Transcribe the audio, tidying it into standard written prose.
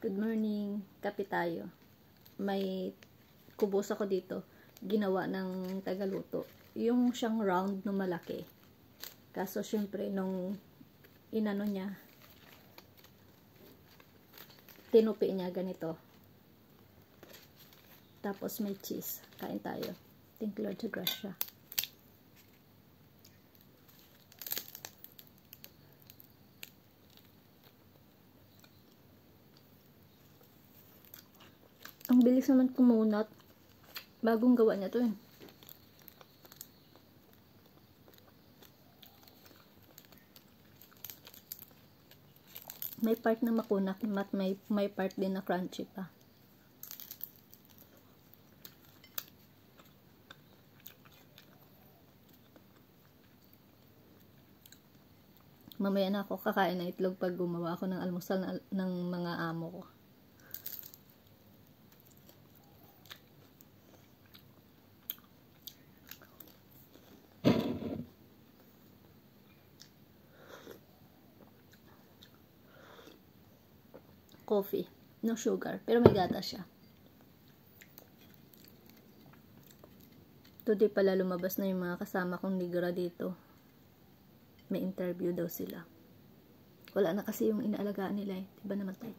Good morning. Kape tayo. May kubos ako dito. Ginawa ng tagaluto. Yung siyang round na malaki. Kaso syempre, nung inano niya, tinupi niya ganito. Tapos may cheese. Kain tayo. Thank Lord sa grasya. Ang bilis naman kumunat. Bagong gawa niya to eh. May part na makunak at may part din na crunchy pa. Mamaya na ako kakain ng itlog pag gumawa ako ng almusal ng mga amo ko. Coffee, no sugar, pero may gatas siya. Today pala lumabas na yung mga kasama kong nigra dito. May interview daw sila. Wala na kasi yung inaalagaan nila eh. Diba naman tayo?